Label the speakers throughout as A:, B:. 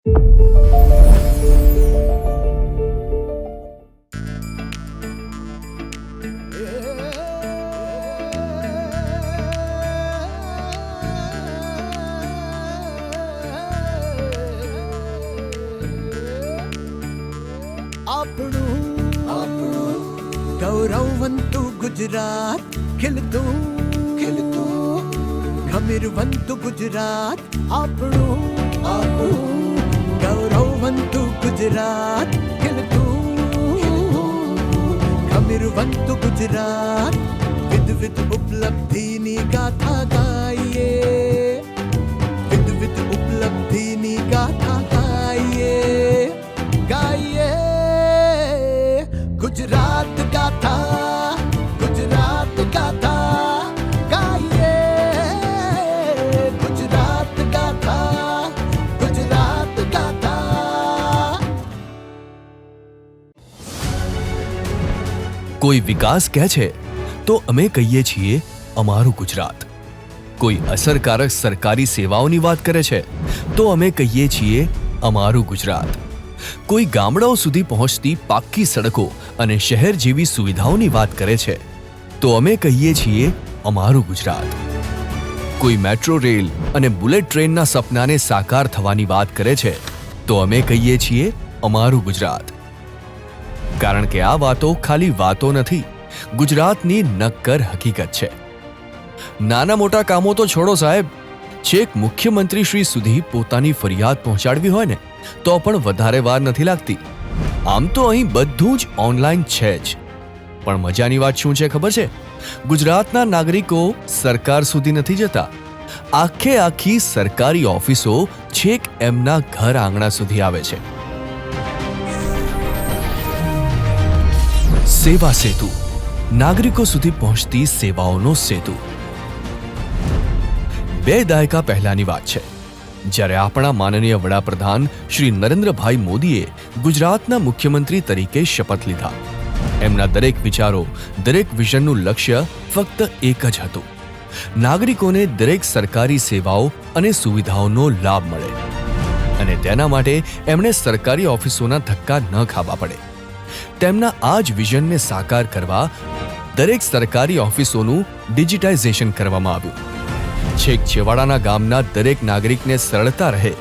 A: ગૌરવવંતુ ગુજરાત ખીલતું ખીલતું ગમીરવંતુ ગુજરાત આપણું આપણું ગૌરવવંતુ ગુજરાત ખીલતું ગમીરવંતુ ગુજરાત વિધ ઉપલબ્ધિની ગાથા ગાઈએ વિધ ઉપલબ્ધિની ગાથા ગાઈએ ગાઈએ ગુજરાત ગાથા ગુજરાત ગાથા ગાઈએ ગુજરાત ગાથા ગુજરાત ગાથા.
B: કોઈ વિકાસ કહે છે તો અમે કહીએ છીએ અમારું ગુજરાત. કોઈ અસરકારક સરકારી સેવાઓની વાત કરે છે તો અમે કહીએ છીએ અમારું ગુજરાત. કોઈ ગામડાઓ સુધી પહોંચતી પાક્કી સડકો અને શહેર જેવી સુવિધાઓની વાત કરે છે તો અમે કહીએ છીએ અમારું ગુજરાત. કોઈ મેટ્રો રેલ અને બુલેટ ટ્રેનના સપનાને સાકાર થવાની વાત કરે છે તો અમે કહીએ છીએ અમારું ગુજરાત. કારણ કે આ વાતો ખાલી વાતો નથી, ગુજરાતની નક્કર હકીકત છે. નાના મોટા કામો તો છોડો સાહેબ, છેક મુખ્યમંત્રી શ્રી સુધી પોતાની ફરિયાદ પહોંચાડવી હોય ને તો પણ વધારે વાર નથી લાગતી. આમ તો અહીં બધું જ ઓનલાઈન છે જ. પણ મજાની વાત શું છે ખબર છે? ગુજરાતના નાગરિકો સરકાર સુધી નથી જતા. આખે આખી સરકારી ઓફિસો છેક એમના ઘર આંગણા સુધી આવે છે. સેવા સેતુ, નાગરિકો સુધી પહોંચતી સેવાઓનો સેતુ. 2 દાયકા પહેલાની વાત છે, જ્યારે આપણા માનનીય વડાપ્રધાન શ્રી નરેન્દ્રભાઈ મોદીએ ગુજરાતના મુખ્યમંત્રી તરીકે શપથ લીધા. એમના દરેક વિચારો, દરેક વિઝનનું લક્ષ્ય ફક્ત એક જ હતું: નાગરિકોને દરેક સરકારી સેવાઓ અને સુવિધાઓનો લાભ મળે. અને તેના માટે એમણે સરકારી ઓફિસોના ધક્કા ન ખાવા પડે. તેમના આ જ વિઝનને સાકાર કરવા દરેક સરકારી ઓફિસોનું ડિજિટાઇઝેશન કરવામાં આવ્યું. છેક છેવાડાના ગામના દરેક નાગરિકને સરળતા રહે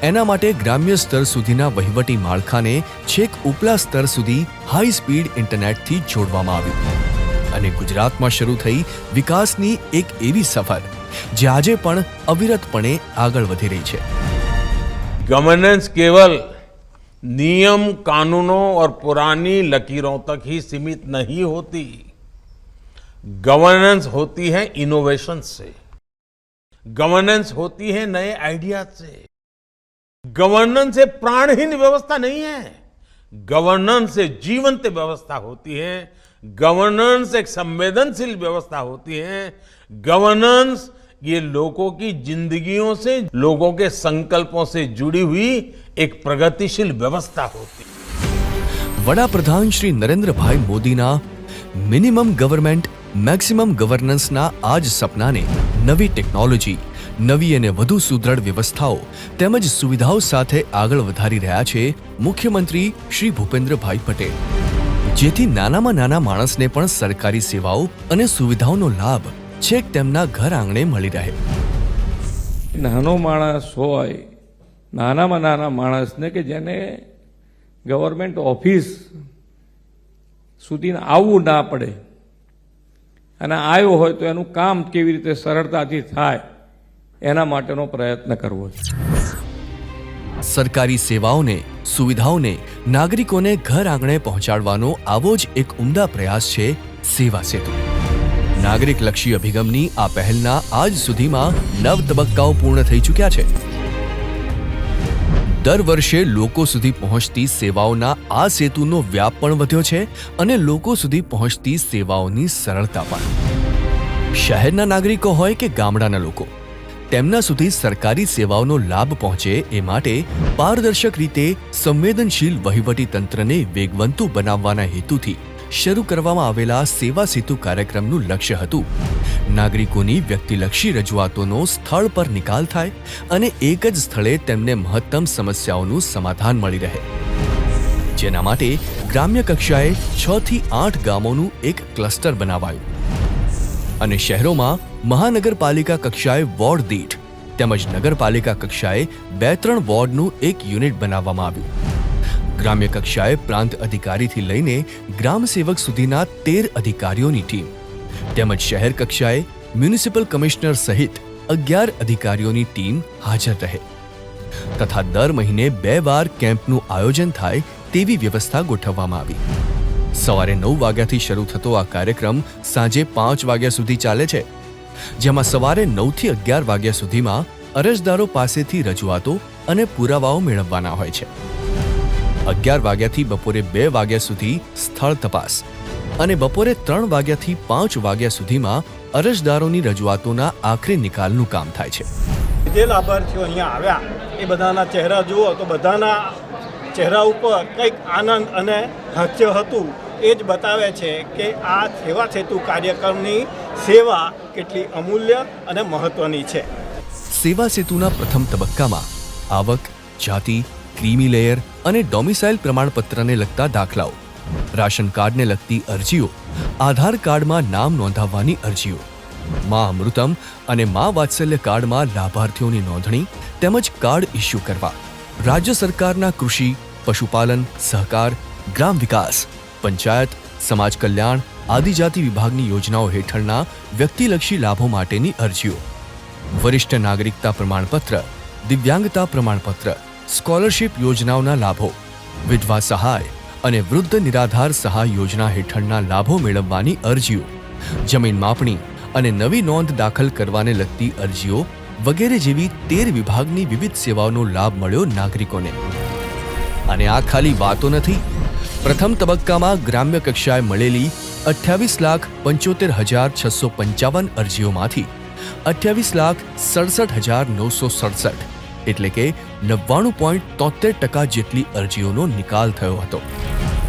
B: એના માટે ગ્રામ્ય સ્તર સુધીના વહીવટી માળખાને છેક ઉપલા સ્તર સુધી હાઈ સ્પીડ ઇન્ટરનેટથી જોડવામાં આવ્યું. અને ગુજરાતમાં શરૂ થઈ વિકાસની એક એવી સફર જે આજે પણ અવિરતપણે આગળ વધી રહી છે.
C: गवर्नेंस केवल नियम कानूनों और पुरानी लकीरों तक ही सीमित नहीं होती. गवर्नेंस होती है इनोवेशन से, गवर्नेंस होती है नए आइडिया से. गवर्नेंस एक प्राणहीन व्यवस्था नहीं है, गवर्नेंस एक जीवंत व्यवस्था होती है. गवर्नेंस एक संवेदनशील व्यवस्था होती है. गवर्नेंस ये लोगों की जिंदगियों से, लोगों के संकल्पों से जुड़ी हुई एक प्रगतिशील व्यवस्था होती है.
B: વડાપ્રધાન શ્રી નરેન્દ્રભાઈ મોદીના મિનિમમ ગવર્મેન્ટ મેક્સિમમ ગવર્નન્સના આ જ સપનાને નવી ટેકનોલોજી, નવી અને વધુ સુદૃઢ વ્યવસ્થાઓ તેમજ સુવિધાઓ સાથે આગળ વધારી રહ્યા છે મુખ્યમંત્રી શ્રી ભૂપેન્દ્રભાઈ પટેલ. જેથી નાનામાં નાના માણસને પણ સરકારી સેવાઓ અને સુવિધાઓનો લાભ છેક તેમના ઘર આંગણે મળી રહે.
D: નાનો માણસ હોય, નાનામાં નાના માણસને કે જેને ગવર્મેન્ટ ઓફિસ સુધી આવવું ના પડે અને આવ્યો હોય તો એનું કામ કેવી રીતે સરળતાથી થાય એના માટેનો પ્રયત્ન કરવો છે.
B: સરકારી સેવાઓને, સુવિધાઓને નાગરિકોને ઘર આંગણે પહોંચાડવાનો આવો જ એક ઉમદા પ્રયાસ છે સેવા સેતુ. નાગરિકલક્ષી અભિગમની આ પહેલના આજ સુધીમાં 9 તબક્કાઓ પૂર્ણ થઈ ચૂક્યા છે. દર વર્ષે લોકો સુધી પહોંચતી સેવાઓના આ સેતુનો વ્યાપ પણ વધ્યો છે અને લોકો સુધી પહોંચતી સેવાઓની સરળતા પણ. શહેરના નાગરિકો હોય કે ગામડાના લોકો, તેમના સુધી સરકારી સેવાઓનો લાભ પહોંચે એ માટે પારદર્શક રીતે સંવેદનશીલ વહીવટી તંત્રને વેગવંતુ બનાવવાના હેતુથી શરૂ કરવામાં આવેલા સેવા સેતુ કાર્યક્રમનું લક્ષ્ય હતું નાગરિકોની વ્યક્તિલક્ષી રજૂઆતોનો સ્થળ પર નિકાલ થાય અને એક જ સ્થળે તેમને મહત્તમ સમસ્યાઓનું સમાધાન મળી રહે, જેના માટે ગ્રામ્ય કક્ષાએ 6 થી 8 ગામોનું એક ક્લસ્ટર બનાવાયું અને શહેરોમાં મહાનગરપાલિકા કક્ષાએ વોર્ડ દીઠ તેમજ નગરપાલિકા કક્ષાએ 2-3 વોર્ડનું એક યુનિટ બનાવવામાં આવ્યું। ગ્રામ્ય કક્ષાએ પ્રાંત અધિકારીથી લઈને ગ્રામ સેવક સુધીના 13 અધિકારીઓની ટીમ તેમજ શહેર કક્ષાએ મ્યુનિસિપલ કમિશનર સહિત 11 અધિકારીઓની ટીમ હાજર રહે તથા દર મહિને 2 વાર કેમ્પનું આયોજન થાય તેવી વ્યવસ્થા ગોઠવવામાં આવી। સવારે 9 વાગ્યાથી શરૂ થતો આ કાર્યક્રમ સાંજે 5 વાગ્યા સુધી ચાલે છે, જેમાં સવારે 9 થી 11 વાગ્યા સુધીમાં અરજદારો પાસેથી રજૂઆતો અને પુરાવાઓ મેળવવાના હોય છે। 11 વાગ્યાથી બપોરે 2 વાગ્યા સુધી સ્થળ તપાસ અને બપોરે 3 વાગ્યાથી 5 વાગ્યા સુધીમાં અરજદારોની રજૂઆતોના આખરી નિકાલનું કામ થાય છે।
E: જે લાભાર્થીઓ અહીંયા આવ્યા એ બધાના ચહેરા જુઓ તો બધાના ચહેરા ઉપર કંઈક આનંદ અને હાસ્ય હતું। એ જ બતાવે છે કે આ સેવા સેતુ કાર્યક્રમની સેવા કેટલી અમૂલ્ય અને મહત્વની છે।
B: સેવા સેતુના પ્રથમ તબક્કામાં આવક, જાતિ, ક્રીમી લેયર અને ડોમિસાઇલ પ્રમાણપત્રને લગતા દાખલાઓ, રાશન કાર્ડને લગતી અરજીઓ, આધાર કાર્ડમાં નામ નોંધાવવાની અરજીઓ, મા અમૃતમ અને મા વાત્સલ્ય કાર્ડમાં લાભાર્થીઓની નોંધણી તેમજ કાર્ડ ઇસ્યુ કરવા, રાજ્ય સરકારના કૃષિ, પશુપાલન, સહકાર, ગ્રામ વિકાસ, પંચાયત, સમાજ કલ્યાણ, આદિજાતિ વિભાગની યોજનાઓ હેઠળના વ્યક્તિલક્ષી લાભો માટેની અરજીઓ, વરિષ્ઠ નાગરિકતા પ્રમાણપત્ર, દિવ્યાંગતા પ્રમાણપત્ર, સ્કોલરશિપ યોજનાઓના લાભો, વિધવા સહાય અને વૃદ્ધ નિરાધાર સહાય યોજના હેઠળના લાભો મેળવવાની અરજીઓ, જમીન માપણી અને નવી નોંધ દાખલ કરવાને લગતી અરજીઓ વગેરે જેવી 13 વિભાગની વિવિધ સેવાઓનો લાભ મળ્યો નાગરિકોને। અને આ ખાલી વાતો નથી। પ્રથમ તબક્કામાં ગ્રામ્ય કક્ષાએ મળેલી 28,75,655 અરજીઓમાંથી 28,67,967 એટલે કે 99.73% જેટલી અરજીઓનો નિકાલ થયો હતો।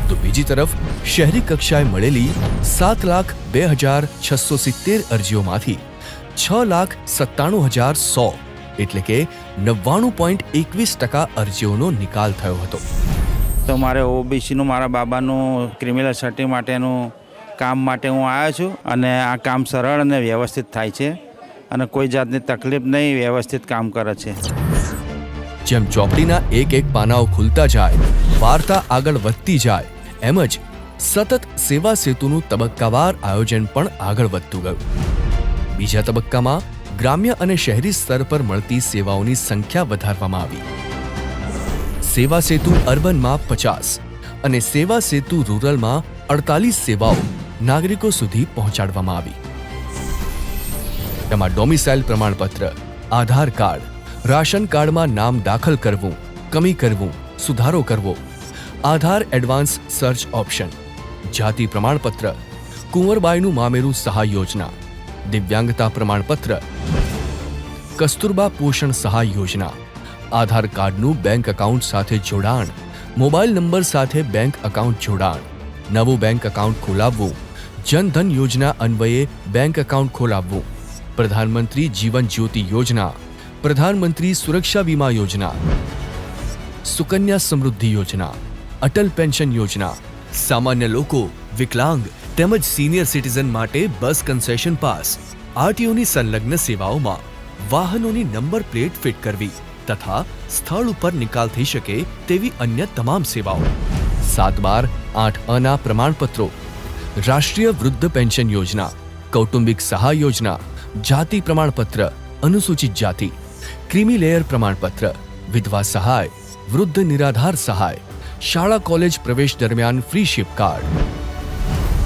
B: તો બીજી તરફ શહેરી કક્ષાએ મળેલી 7,02,670 અરજીઓમાંથી 6,97,100 એટલે કે 99.21% અરજીઓનો નિકાલ થયો હતો।
F: તો મારે ઓબીસીનું મારા બાબાનું ક્રિમિનલ સર્ટી માટેનું કામ માટે હું આવ્યો છું અને આ કામ સરળ અને વ્યવસ્થિત થાય છે અને કોઈ જાતની તકલીફ નહીં, વ્યવસ્થિત કામ કરે છે।
B: જેમ ચોપડીના એક પાનાઓ ખુલતા જાય, વાર્તા આગળ વધતી જાય, એમ જ સતત સેવા સેતુનું તબક્કાવાર આયોજન પણ આગળ વધતું ગયું। બીજા તબક્કામાં ગ્રામ્ય અને શહેરી સ્તર પર મળતી સેવાઓની સંખ્યા વધારવામાં આવી। સેવા સેતુ અર્બનમાં 50 અને સેવા સેતુ રૂરલમાં 48 સેવાઓ નાગરિકો સુધી પહોંચાડવામાં આવી। તેમાં ડોમિસાઇલ પ્રમાણપત્ર, આધાર કાર્ડ, રાશન કાર્ડમાં નામ દાખલ કરવું, કમી કરવું, સુધારો કરવો, આધાર એડવાન્સ સર્ચ ઓપ્શન, જાતિ પ્રમાણપત્ર, કુંવરબાઈનું મામેરું સહાય યોજના, દિવ્યાંગતા પ્રમાણપત્ર, કસ્તુરબા પોષણ સહાય યોજના, આધાર કાર્ડનું બેંક એકાઉન્ટ સાથે જોડાણ, મોબાઈલ નંબર સાથે બેંક એકાઉન્ટ જોડાણ, નવું બેંક એકાઉન્ટ ખોલાવવું, જનધન યોજના અન્વયે બેંક એકાઉન્ટ ખોલાવવું, પ્રધાનમંત્રી જીવન જ્યોતિ યોજના, પ્રધાનમંત્રી સુરક્ષા વીમા યોજના, સુકન્યા સમૃદ્ધિ યોજના, અટલ પેન્શન યોજના, સામાન્ય લોકો, વિકલાંગ તેમજ સિનિયર સિટીઝન માટે બસ કન્સેશન પાસ, આરટીઓની સંલગ્ન સેવાઓમાં વાહનોની નંબર પ્લેટ ફિટ કરવી તથા સ્થળ ઉપર નિકાલ થઈ શકે તેવી અન્ય તમામ સેવાઓ, 7/8 પ્રમાણપત્રો, રાષ્ટ્રીય વૃદ્ધ પેન્શન યોજના, કૌટુંબિક સહાય યોજના, જાતિ પ્રમાણપત્ર, અનુસૂચિત જાતિ, ક્રીમી લેયર પ્રમાણપત્ર, વિધવા સહાય, વૃદ્ધ નિરાધાર સહાય, શાળા કોલેજ પ્રવેશ દરમિયાન free ship card,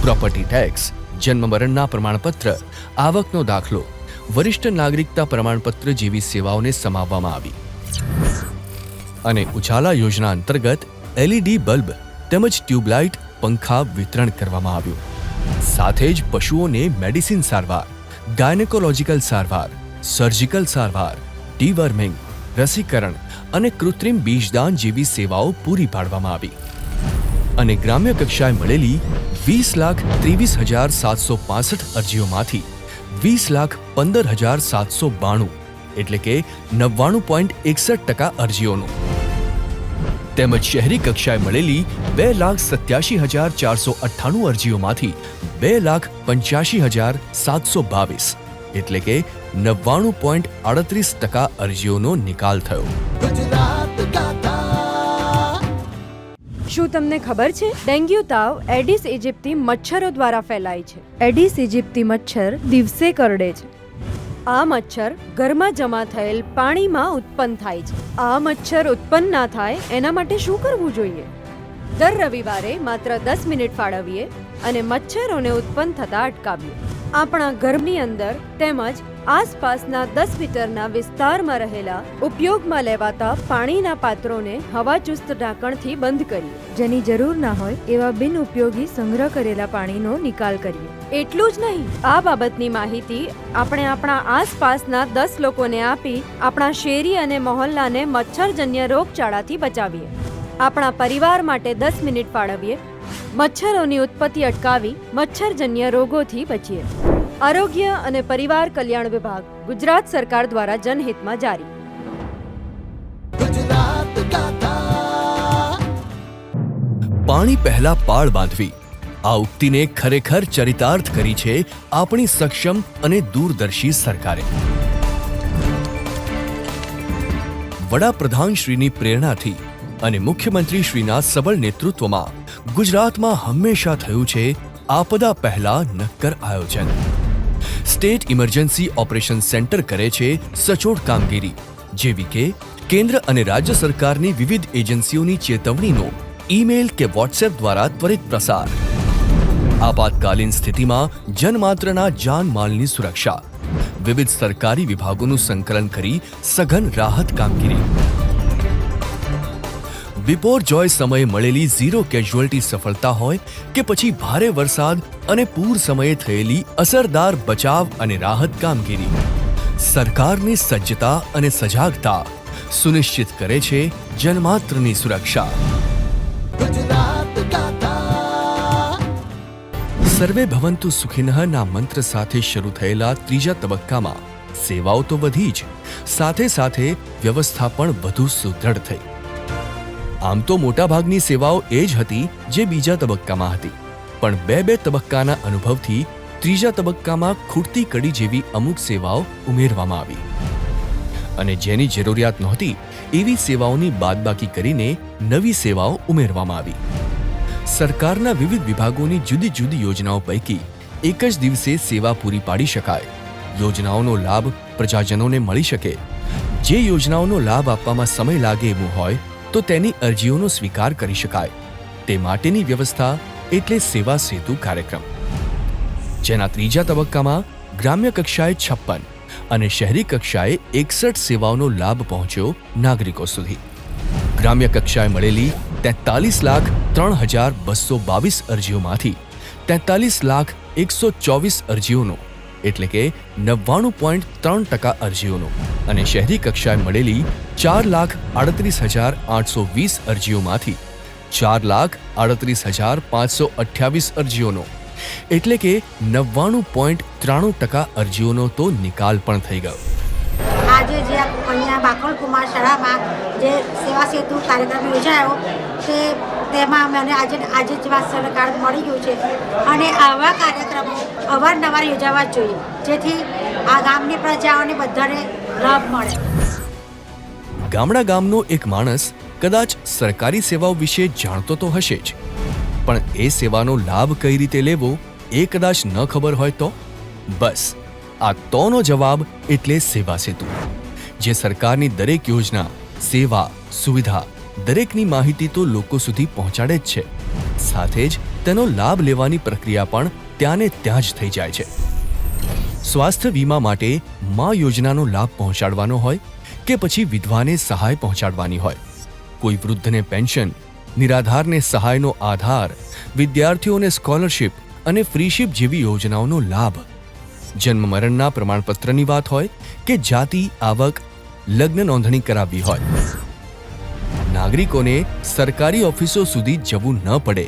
B: property tax, જન્મ મરણના પ્રમાણપત્ર, આવકનો દાખલો, વરિષ્ઠ નાગરિકતા પ્રમાણપત્ર જેવી સેવાઓને સમાવવામાં આવી। અને ઉજાલા યોજના અંતર્ગત એલઈડી બલ્બ તેમજ ટ્યુબલાઇટ, પંખા વિતરણ કરવામાં આવ્યું। સાથે જ પશુઓને મેડિસિન સારવાર, ગાયનેકોલોજીકલ સારવાર, સર્જિકલ સારવાર, ડીવર્મિંગ, રસીકરણ અને કૃત્રિમ બીજદાન જેવી સેવાઓ પૂરી પાડવામાં આવી। અને ગ્રામ્ય કક્ષાએ મળેલી 20,23,765 અરજીઓમાંથી 20,15,792 એટલે કે 99.61% અરજીઓનું, તેમજ શહેરી કક્ષાએ મળેલી 2,87,498 અરજીઓમાંથી 2,85,722 એટલે કે 99.38% અરજીઓનો નિકાલ થયો.
A: गुजरात गाथा
G: શું તમને ખબર છે ડેન્ગ્યુ તાવ એડિસ ઇજિપ્તી મચ્છરો દ્વારા ફેલાય છે. એડિસ ઇજિપ્તી મચ્છર દિવસે કરડે છે. આ મચ્છર ઘરમાં જમા થયેલ પાણીમાં ઉત્પન્ન થાય છે. આ મચ્છર ઉત્પન્ન ના થાય એના માટે શું કરવું જોઈએ? દર રવિવારે માત્ર 10 મિનિટ ફાળવીએ અને મચ્છરોને ઉત્પન્ન થતા અટકાવીએ. આપણા ઘરની અંદર તેમજ આસપાસના 10 મીટરના વિસ્તારમાં રહેલા ઉપયોગમાં લેવાતા પાણીના પાત્રોને હવાચુસ્ત ઢાંકણથી બંધ કરીએ. જેની જરૂર ના હોય એવા બિનઉપયોગી સંગ્રહ કરેલા પાણીનો નિકાલ કરીએ. એટલું જ નહીં, આ બાબતની માહિતી આપણે આપણા આસપાસના 10 લોકોને આપી આપણા શેરી અને મહોલ્લાને મચ્છરજન્ય રોગચાળાથી બચાવીએ. આપણા પરિવાર માટે 10 મિનિટ ફાળવીએ. મચ્છરોની ઉત્પત્તિ અટકાવી મચ્છરજન્ય રોગોથી બચીએ. આરોગ્ય અને પરિવાર કલ્યાણ વિભાગ, ગુજરાત સરકાર દ્વારા જનહિતમાં જારી.
A: गुजरात गाथा
B: પાણી પહેલા પાળ બાંધવી, આ ઉક્તિને ખરેખર ચરિતાર્થ કરી છે આપણી સક્ષમ અને દૂરદર્શી સરકારે. વડાપ્રધાનશ્રીની પ્રેરણાથી અને મુખ્યમંત્રીશ્રીના સબળ નેતૃત્વમાં ગુજરાતમાં હંમેશા થયું છે આપદા પહેલા નક્કર આયોજન. સ્ટેટ ઇમરજન્સી ઓપરેશન સેન્ટર કરે છે સચોટ કામગીરી, જેવી કે કેન્દ્ર અને રાજ્ય સરકારની વિવિધ એજન્સીઓની ચેતવણીનો ઈમેલ કે વોટ્સએપ દ્વારા ત્વરિત પ્રસાર. આપાતકાલીન સ્થિતિમાં જનમાત્રના જાનમાલની સુરક્ષા. વિવિધ સરકારી વિભાગોનું સંકલન કરી સઘન રાહત કામગીરી. બિપોરજોય સમયે મળેલી ઝીરો કેઝ્યુઅલ્ટી સફળતા હોય કે પછી ભારે વરસાદ અને પૂર સમયે થયેલી અસરદાર બચાવ અને રાહત કામગીરી, સરકારની સજ્જતા અને સજાગતા સુનિશ્ચિત કરે છે જનમાત્રની સુરક્ષા.
A: गुजरात गाथा
B: સર્વે ભવંતુ સુખિનઃના મંત્ર સાથે શરૂ થયેલા ત્રીજા તબક્કામાં સેવાઓ તો વધી જ, સાથે સાથે વ્યવસ્થા પણ વધુ સુદૃઢ થઈ. આમ તો મોટાભાગની સેવાઓ એ જ હતી જે બીજા તબક્કામાં હતી, પણ બે તબક્કાના અનુભવથી ત્રીજા તબક્કામાં ખૂટતી કડી જેવી અમુક સેવાઓ ઉમેરવામાં આવી અને જેની જરૂરિયાત નહોતી એવી સેવાઓની બાદબાકી કરીને નવી સેવાઓ ઉમેરવામાં આવી. સરકારના વિવિધ વિભાગોની જુદી જુદી યોજનાઓ પૈકી એક જ દિવસે સેવા પૂરી પાડી શકાય, યોજનાઓનો લાભ પ્રજાજનોને મળી શકે, જે યોજનાઓનો લાભ આપવામાં સમય લાગે એવું હોય તો તેની અરજીઓનો સ્વીકાર કરી શકાય, તે માટેની વ્યવસ્થા એટલે સેવા સેતુ કાર્યક્રમ, જેના ત્રીજા તબક્કામાં ગ્રામ્ય કક્ષાએ 56 અને શહેરી કક્ષાએ 61 સેવાઓનો લાભ પહોંચ્યો નાગરિકો સુધી. ગ્રામ્ય કક્ષાએ મળેલી 43,03,222 અરજીઓમાંથી 43,124 અરજીઓનો એટલે કે 99.3% અરજીઓનો અને શહેરી કક્ષાએ મળેલી 4,38,820 અરજીઓમાંથી 4,38,528 અરજીઓનો એટલે કે 99.93% અરજીઓનો તો નિકાલ પણ થઈ ગયો.
H: આજે જે અહીંયા બાકણ કુમાર શાળામાં જે સેવા સેતુ કાર્યક્રમ યોજાયો તે તેમાં મને આજે જ સરકાર મળી ગયું છે અને આવા કાર્યક્રમો અવારનવાર યોજાવા જ જોઈએ, જેથી આ ગામની પ્રજાઓને બધાને લાભ મળે.
B: ગામનો એક માણસ કદાચ સરકારી સેવાઓ વિશે જાણતો તો હશે જ, પણ એ સેવાનો લાભ કઈ રીતે લેવો એ કદાચ ન ખબર હોય તો? બસ આ તોનો જવાબ એટલે સેવા સેતુ, જે સરકારની દરેક યોજના, સેવા, સુવિધા દરેકની માહિતી તો લોકો સુધી પહોંચાડે જ છે, સાથે જ તેનો લાભ લેવાની પ્રક્રિયા પણ ત્યાંને ત્યાં જ થઈ જાય છે. સ્વાસ્થ્ય વીમા માટે મા યોજનાનો લાભ પહોંચાડવાનો હોય કે પછી વિધવાને સહાય પહોંચાડવાની હોય, કોઈ વૃદ્ધને પેન્શન, નિરાધારને સહાયનો આધાર, વિદ્યાર્થીઓને સ્કોલરશિપ અને ફ્રીશિપ જેવી યોજનાઓનો લાભ, જન્મ મરણના પ્રમાણપત્રની વાત હોય કે જાતિ, આવક, લગ્ન નોંધણી કરાવવી હોય, નાગરિકોને સરકારી ઓફિસો સુધી જવું ન પડે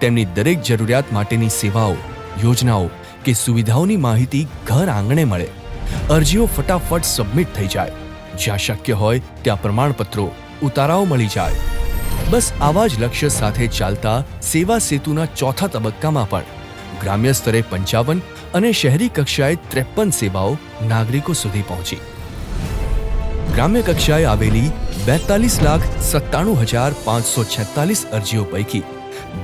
B: તેમની દરેક જરૂરિયાત માટેની સેવાઓ, યોજનાઓ કે સુવિધાઓની માહિતી ઘર આંગણે મળે, અરજીઓ ફટાફટ સબમિટ થઈ જાય, જ્યાં શક્ય હોય ત્યાં પ્રમાણપત્રો, ઉતારાઓ મળી જાય. બસ આવા જ લક્ષ્ય સાથે ચાલતા સેવા સેતુના ચોથા તબક્કામાં પણ ગ્રામ્ય સ્તરે 55 અને શહેરી કક્ષાએ 53 સેવાઓ નાગરિકો સુધી પહોંચી. ગ્રામ્ય કક્ષાએ આવેલી 42,97,546 અરજીઓ પૈકી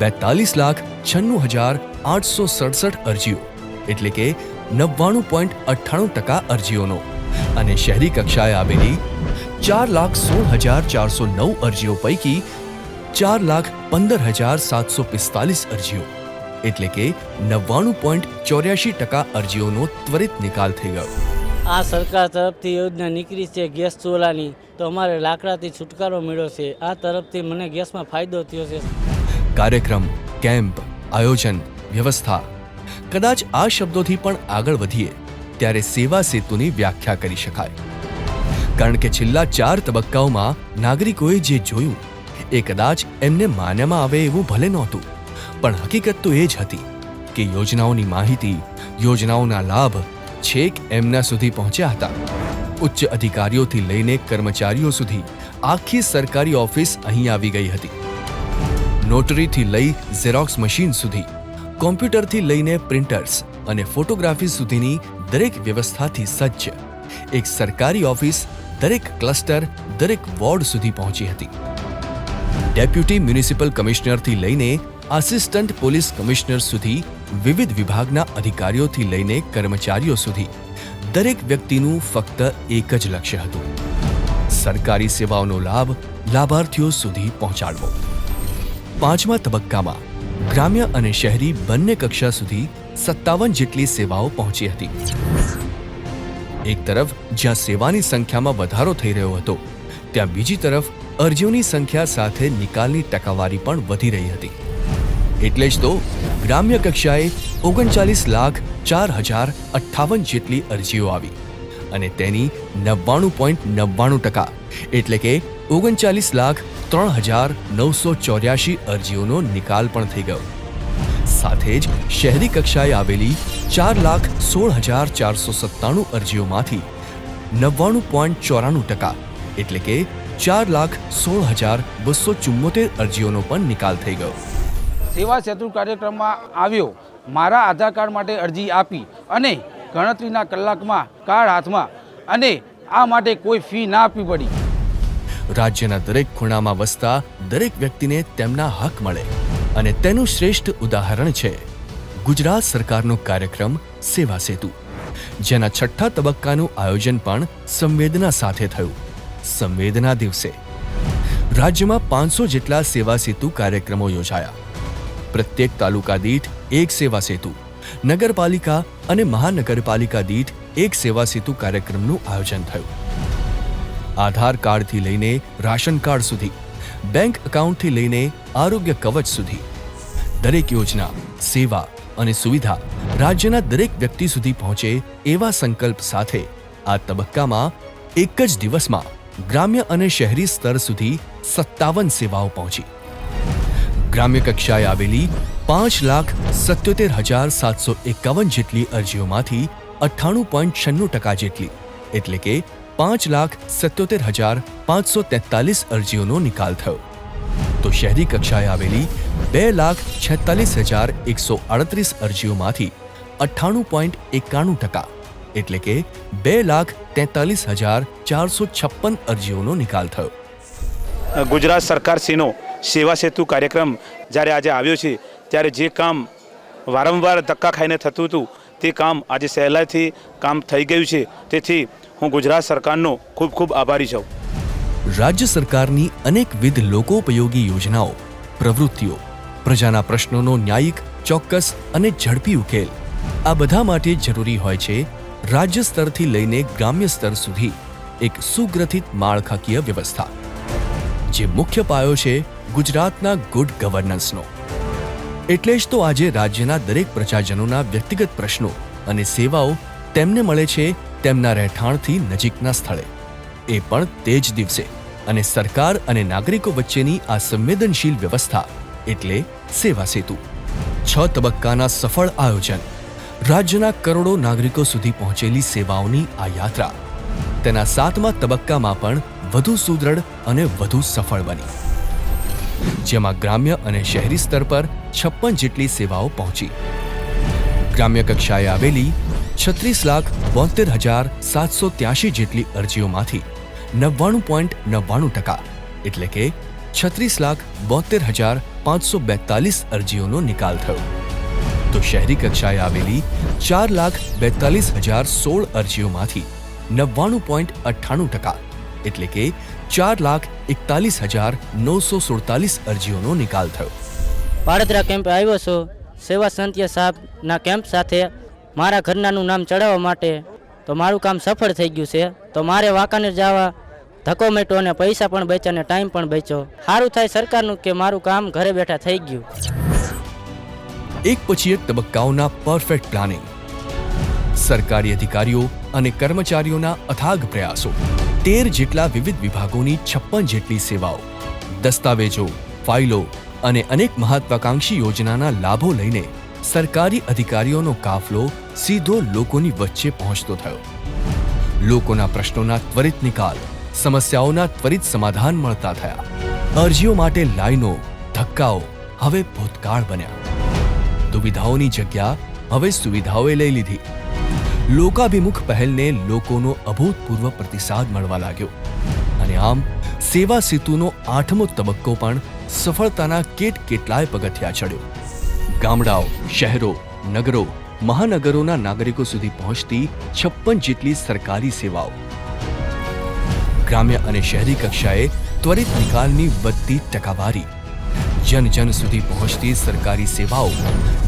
B: 42,96,867 અરજીઓ એટલે કે 99.98% અરજીઓનો અને શહેરી કક્ષાએ આવેલી 4,16,409 અરજીઓ પૈકી 4,15,745 અરજીઓ એટલે કે 99.84% અરજીઓનો ત્વરિત નિકાલ થઈ ગયો.
I: આ સરકાર તરફથી યોજના નીકળી છે ગેસ ચૂલાની, તો અમારે લાકડાથી છુટકારો મળ્યો છે. આ તરફથી મને ગેસમાં ફાયદો થયો છે.
B: કાર્યક્રમ, કેમ્પ, આયોજન, વ્યવસ્થા, કદાચ આ શબ્દોથી પણ આગળ વધીએ ત્યારે સેવા સેતુની વ્યાખ્યા કરી શકાય. કારણ કે છેલ્લા 4 તબક્કાઓમાં નાગરિકોએ જે જોયું એ કદાચ એમને માન્યામાં આવે એવું ભલે નહોતું, પણ હકીકત તો એ જ હતી કે યોજનાઓની માહિતી, યોજનાઓના લાભ છેક એમના સુધી પહોંચ્યા હતા. ઉચ્ચ અધિકારીઓથી લઈને કર્મચારીઓ સુધી આખી સરકારી ઓફિસ અહીં આવી ગઈ હતી. નોટરીથી લઈ ઝેરોક્સ મશીન સુધી, કોમ્પ્યુટરથી લઈને પ્રિન્ટર્સ અને ફોટોગ્રાફી સુધીની દરેક વ્યવસ્થાથી સજ્જ એક સરકારી ઓફિસ દરેક ક્લસ્ટર, દરેક વોર્ડ સુધી પહોંચી હતી. ડેપ્યુટી મ્યુનિસિપલ કમિશનરથી લઈને આસિસ્ટન્ટ પોલીસ કમિશનર સુધી, વિવિધ વિભાગના અધિકારીઓથી લઈને કર્મચારીઓ સુધી દરેક વ્યક્તિનું ફક્ત એક જ લક્ષ્ય હતું: સરકારી સેવાઓનો લાભ લાભાર્થીઓ સુધી પહોંચાડવો. 5મા તબક્કામાં ગ્રામ્ય અને શહેરી બંને કક્ષા સુધી 57 જેટલી સેવાઓ પહોંચી હતી. એક તરફ જ્યાં સેવાની સંખ્યામાં વધારો થઈ રહ્યો હતો, ત્યાં બીજી તરફ અરજીઓની સંખ્યા સાથે નિકાલની ટકાવારી પણ વધી રહી હતી. એટલે જ તો ગ્રામ્ય કક્ષાએ 39,04,058 જેટલી અરજીઓ આવી અને તેની 99.99% એટલે કે 39,03,984 અરજીઓનો નિકાલ પણ થઈ ગયો. સાથે જ શહેરી કક્ષાએ આવેલી 4,16,497 અરજીઓમાંથી 99.94% એટલે કે 4,16,274 અરજીઓનો પણ નિકાલ થઈ ગયો.
J: સેવા સેતુ કાર્યક્રમમાં આવ્યો, મારા આધાર કાર્ડ માટે અરજી આપી અને ગણતરીના કલાકમાં કાર્ડ હાથમાં, અને આ માટે કોઈ ફી ના આપવી પડી.
B: રાજ્યના દરેક ખૂણામાં વસતા દરેક વ્યક્તિને તેમના હક મળે અને તેનું શ્રેષ્ઠ ઉદાહરણ છે ગુજરાત સરકારનો કાર્યક્રમ સેવા સેતુ, જેના 6થા તબક્કાનું આયોજન પણ સંવેદના સાથે થયું. સંવેદના દિવસે રાજ્યમાં 500 જેટલા સેવા સેતુ કાર્યક્રમો યોજાયા. પ્રત્યેક તાલુકા દીઠ એક સેવા સેતુ, નગરપાલિકા અને મહાનગરપાલિકા દીઠ એક સેવા સેતુ કાર્યક્રમનું આયોજન થયું. આધાર કાર્ડથી લઈને રાશન કાર્ડ સુધી, બેંક એકાઉન્ટથી લઈને આરોગ્ય કવચ સુધી દરેક યોજના, સેવા અને સુવિધા રાજ્યના દરેક વ્યક્તિ સુધી પહોંચે એવા સંકલ્પ સાથે આ તબક્કામાં એક જ દિવસમાં ગ્રામ્ય અને શહેરી સ્તર સુધી 57 સેવાઓ પહોંચી. ગ્રામ્ય કક્ષાએ આવેલી 5,77,751 જેટલી અરજીઓમાંથી 98.96% જેટલી એટલે કે 5,77,543 અરજીઓનો નિકાલ થયો. તો શહેરી કક્ષાએ આવેલી 2,46,138 અરજીઓમાંથી 98.91% એટલે કે 2,43,456 અરજીઓનો નિકાલ થયો.
F: ગુજરાત સરકારશ્રીનો સેવા સેતુ કાર્યક્રમ જ્યારે આજે આવ્યો છે, ત્યારે જે કામ વારંવાર ધક્કા ખાઈને થતું હતું તે કામ આજે સહેલાઈથી કામ થઈ ગયું છે. તેથી હું ગુજરાત સરકારનો ખૂબ ખૂબ આભારી છું.
B: રાજ્ય સરકારની અનેકવિધ લોકોપયોગી યોજનાઓ, પ્રવૃત્તિઓ, પ્રજાના પ્રશ્નોનો ન્યાયિક, ચોક્કસ અને ઝડપી ઉકેલ, આ બધા માટે જરૂરી હોય છે રાજ્ય સ્તરથી લઈને ગ્રામ્ય સ્તર સુધી એક સુગ્રથિત માળખાકીય વ્યવસ્થા, જે મુખ્ય પાયો છે ગુજરાતના ગુડ ગવર્નન્સનો. એટલે જ તો આજે રાજ્યના દરેક પ્રજાજનોના વ્યક્તિગત પ્રશ્નો અને સેવાઓ તેમને મળે છે તેમના રહેઠાણથી નજીકના સ્થળે, એ પણ તે જ દિવસે. અને સરકાર અને નાગરિકો વચ્ચેની આ સંવેદનશીલ વ્યવસ્થા એટલે સેવા સેતુ. 6 તબક્કાના સફળ આયોજન, રાજ્યના કરોડો નાગરિકો સુધી પહોંચેલી સેવાઓની આ યાત્રા તેના 7મા તબક્કામાં પણ વધુ સુદૃઢ અને વધુ સફળ બની, જેમાં ગ્રામ્ય અને શહેરી સ્તર પર 56 જેટલી સેવાઓ પહોંચી. ગ્રામ્ય કક્ષાએ આવેલી 36,72,783 જેટલી અરજીઓમાંથી 99.99% એટલે કે 36,72,542 અરજીઓનો નિકાલ થયો. તો શહેરી કક્ષાએ આવેલી 4,42,016 અરજીઓમાંથી 99.98% એટલે કે 4,41,947 અરજીઓનો નિકાલ થયો.
I: પાડોદરા કેમ્પ આવ્યો છું સેવા સંત્ય સાહેબના કેમ્પ સાથે મારા ઘરનાનું નામ ચડાવવા માટે. તો મારું કામ સફળ થઈ ગયું છે. તો મારે વાંકાનેર જવા ધક્કો મેટ્યો અને પૈસા પણ બચ્યા અને ટાઈમ પણ બચ્યો. સારું થાય સરકારનું કે મારું કામ ઘરે બેઠા થઈ ગયું.
B: એક પછી એક તબક્કાઓના પરફેક્ટ પ્લાનિંગ, સરકારી અધિકારીઓ અને કર્મચારીઓના અથાગ પ્રયાસો, 13 જેટલા વિવિધ વિભાગોની 56 જેટલી સેવાઓ, દસ્તાવેજો, ફાઇલો અને અનેક મહત્વાકાંક્ષી યોજનાના લાભો લઈને સરકારી અધિકારીઓનો કાફલો સીધો લોકોની વચ્ચે પહોંચતો થયો. લોકોના પ્રશ્નોના ત્વરિત નિકાલ, સમસ્યાઓના ત્વરિત સમાધાન મળતા થયા. અરજીઓ માટે લાઈનો, ધક્કાઓ હવે ભૂતકાળ બન્યા. દુવિધાઓની જગ્યા હવે સુવિધાઓએ લઈ લીધી. લોકાભિમુખ પહેલને લોકોનો અભૂતપૂર્વ પ્રતિસાદ મળવા લાગ્યો અને આમ સેવા સેતુનો 8મો તબક્કો પણ સફળતાના કેટલાય પગથિયા ચડ્યો. ગામડાઓ, શહેરો, નગરો, મહાનગરોના નાગરિકો સુધી પહોંચતી 56 જેટલી સરકારી સેવાઓ. ગ્રામ્ય અને શહેરી કક્ષાએ ત્વરિત નિકાલની વધતી ટકાવારી, જન સુધી પહોંચતી સરકારી સેવાઓ,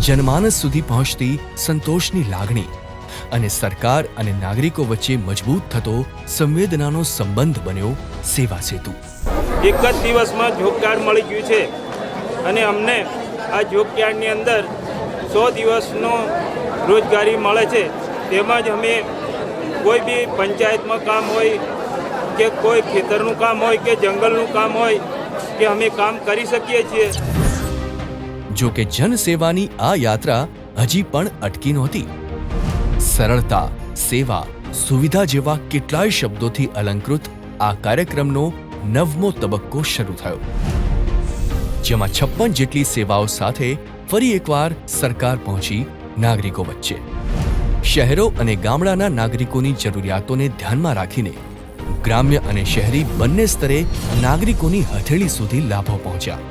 B: જનમાનસ સુધી પહોંચતી સંતોષની લાગણી અને સરકાર અને નાગરિકો વચ્ચે મજબૂત થતો સંવેદનાનો સંબંધ બન્યો સેવા સેતુ.
K: એક જ દિવસમાં જોબ કાર્ડ મળી ગયું છે અને અમને આ જોબ કાર્ડની અંદર 100 દિવસનો રોજગારી મળે છે. તેમજ અમે કોઈ બી પંચાયતમાં કામ હોય કે કોઈ ખેતરનું કામ હોય કે જંગલનું કામ હોય કે અમે કામ કરી શકીએ છીએ.
B: જો કે જનસેવાની આ યાત્રા હજી પણ અટકી નહોતી. સરળતા, સેવા, સુવિધા જેવા કેટલાય શબ્દોથી અલંકૃત આ કાર્યક્રમનો 9મો તબક્કો શરૂ થયો, જેમાં 56 જેટલી સેવાઓ સાથે ફરી એકવાર સરકાર પહોંચી નાગરિકો વચ્ચે. શહેરો અને ગામડાના નાગરિકોની જરૂરિયાતોને ધ્યાનમાં રાખીને ગ્રામ્ય અને શહેરી બંને સ્તરે નાગરિકોની હથેળી સુધી લાભો પહોંચ્યા.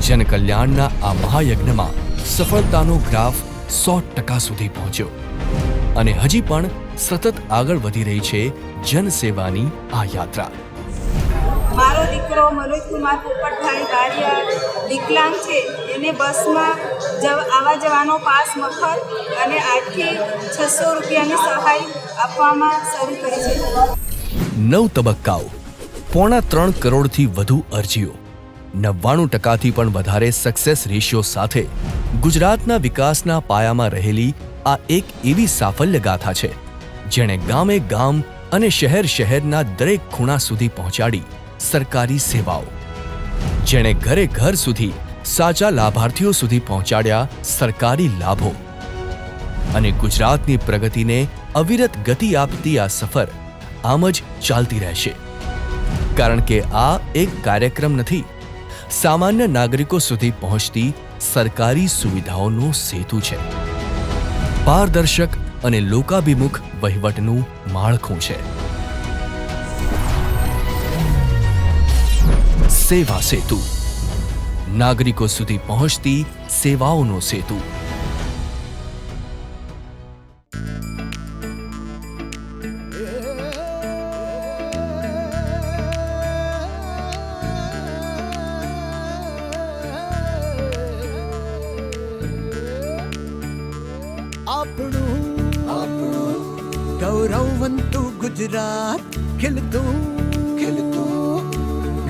B: જનકલ્યાણના આ મહાયજ્ઞમાં સફળતાનો ગ્રાફ 100% સુધી પહોંચ્યો અને હજી પણ સતત આગળ વધી રહી છે જનસેવાની આ યાત્રા.
L: મારો દીકરો મનોજકુમાર પોપટભાઈ બારિયા વિકલાંગ છે. એને બસમાં આવવા જવાનો પાસ મફત અને આજથી 600 રૂપિયાની સહાય આપવામાં શરૂ કરી છે.
B: 9 તબક્કાઓ, 3.25 કરોડથી વધુ અરજીઓ, 99%થી પણ વધારે સક્સેસ રેશિયો સાથે ગુજરાતના વિકાસના પાયામાં રહેલી આ એક એવી સાફલ્ય ગાથા છે જેણે ગામે ગામ અને શહેરના દરેક ખૂણા સુધી પહોંચાડી સરકારી સેવાઓ, જેણે ઘરે ઘર સુધી સાચા લાભાર્થીઓ સુધી પહોંચાડ્યા સરકારી લાભો અને ગુજરાતની પ્રગતિને અવિરત ગતિ આપતી આ સફર આમ જ ચાલતી રહેશે. કારણ કે આ એક કાર્યક્રમ નથી, સામાન્ય નાગરિકો સુધી પહોંચતી સરકારી સુવિધાઓનો સેતુ છે. પારદર્શક અને લોકાભિમુખ વહીવટનું માળખું છે. સેવા સેતુ, નાગરિકો સુધી પહોંચતી સેવાઓનો સેતુ.
A: ગૌરવવંતુ ગુજરાત, ખીલતું ખીલતું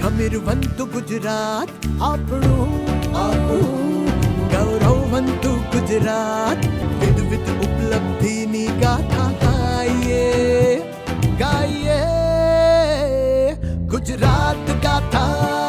A: ખમીરવંતુ ગુજરાત, આપણું ગૌરવવંતુ ગુજરાત, વિવિધ ઉપલબ્ધિની ગાથા ગાઈએ ગાઈએ ગુજરાત ગાથા.